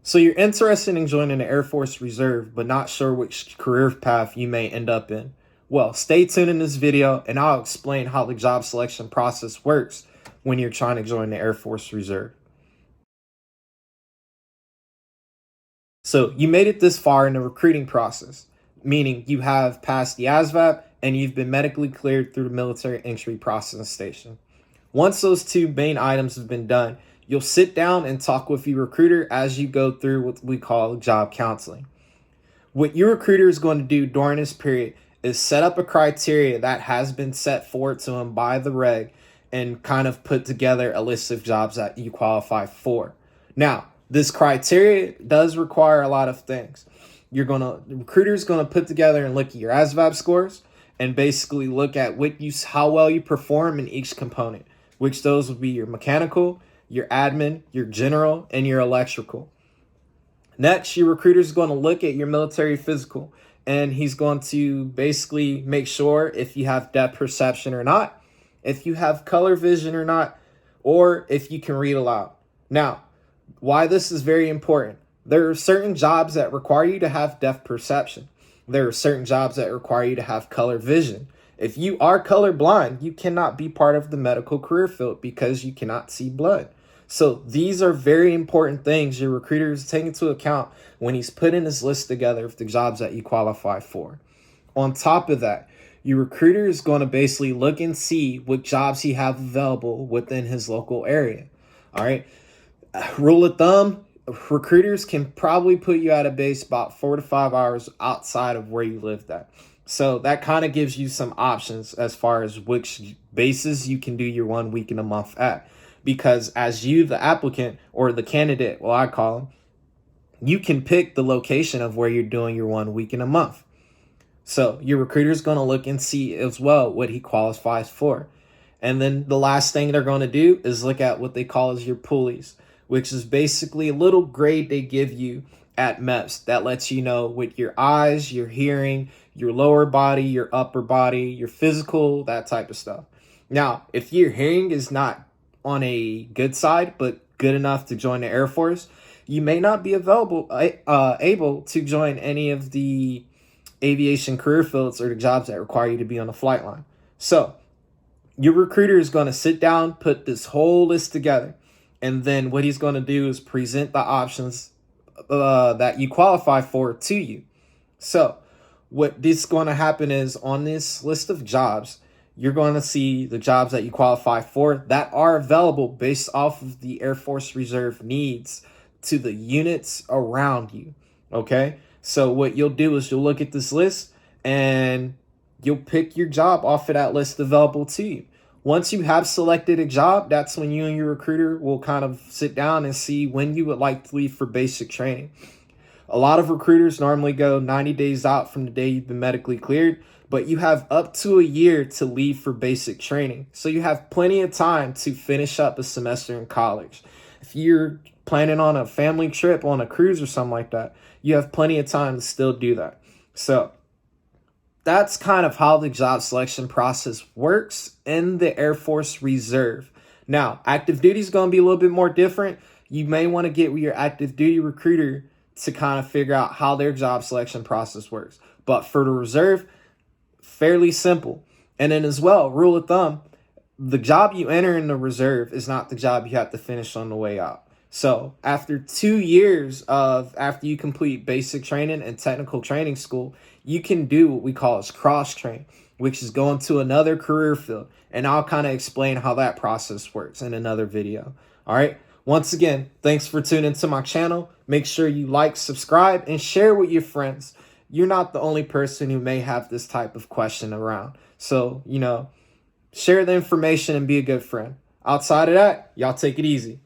So you're interested in joining the Air Force Reserve, but not sure which career path you may end up in. Well, stay tuned in this video and I'll explain how the job selection process works when you're trying to join the Air Force Reserve. So you made it this far in the recruiting process, meaning you have passed the ASVAB and you've been medically cleared through the military entry processing station. Once those two main items have been done, you'll sit down and talk with your recruiter as you go through what we call job counseling. What your recruiter is going to do during this period is set up a criteria that has been set forward to him by the reg and kind of put together a list of jobs that you qualify for. Now, this criteria does require a lot of things. The recruiter is going to put together and look at your ASVAB scores and basically look at how well you perform in each component, which those would be your mechanical, your admin, your general, and your electrical. Next, your recruiter is going to look at your military physical, and he's going to basically make sure if you have depth perception or not, if you have color vision or not, or if you can read aloud. Now, why this is very important. There are certain jobs that require you to have depth perception. There are certain jobs that require you to have color vision. If you are colorblind, you cannot be part of the medical career field because you cannot see blood. So these are very important things your recruiter is taking into account when he's putting his list together of the jobs that you qualify for. On top of that, your recruiter is going to basically look and see what jobs he have available within his local area. All right. Rule of thumb, recruiters can probably put you at a base about 4 to 5 hours outside of where you lived at. So that kind of gives you some options as far as which bases you can do your 1 week in a month at. Because as you, the applicant or the candidate, well, I call them, you can pick the location of where you're doing your 1 week in a month. So your recruiter is going to look and see as well what he qualifies for. And then the last thing they're going to do is look at what they call as your pulleys, which is basically a little grade they give you at MEPS that lets you know with your eyes, your hearing, your lower body, your upper body, your physical, that type of stuff. Now, if your hearing is not on a good side, but good enough to join the Air Force, you may not be able to join any of the aviation career fields or the jobs that require you to be on the flight line. So your recruiter is going to sit down, put this whole list together, and then what he's going to do is present the options that you qualify for to you. So what is going to happen is on this list of jobs, you're going to see the jobs that you qualify for that are available based off of the Air Force Reserve needs to the units around you. Okay. So what you'll do is you'll look at this list and you'll pick your job off of that list available to you. Once you have selected a job, that's when you and your recruiter will kind of sit down and see when you would like to leave for basic training. A lot of recruiters normally go 90 days out from the day you've been medically cleared, but you have up to a year to leave for basic training. So you have plenty of time to finish up a semester in college. If you're planning on a family trip on a cruise or something like that, you have plenty of time to still do that. So that's kind of how the job selection process works in the Air Force Reserve. Now, active duty is going to be a little bit more different. You may want to get with your active duty recruiter to kind of figure out how their job selection process works. But for the reserve, fairly simple. And then as well, rule of thumb, the job you enter in the reserve is not the job you have to finish on the way out. So after 2 years after you complete basic training and technical training school, you can do what we call as cross train, which is going to another career field. And I'll kind of explain how that process works in another video. All right. Once again, thanks for tuning into my channel. Make sure you like, subscribe, and share with your friends. You're not the only person who may have this type of question around. So, share the information and be a good friend. Outside of that, y'all take it easy.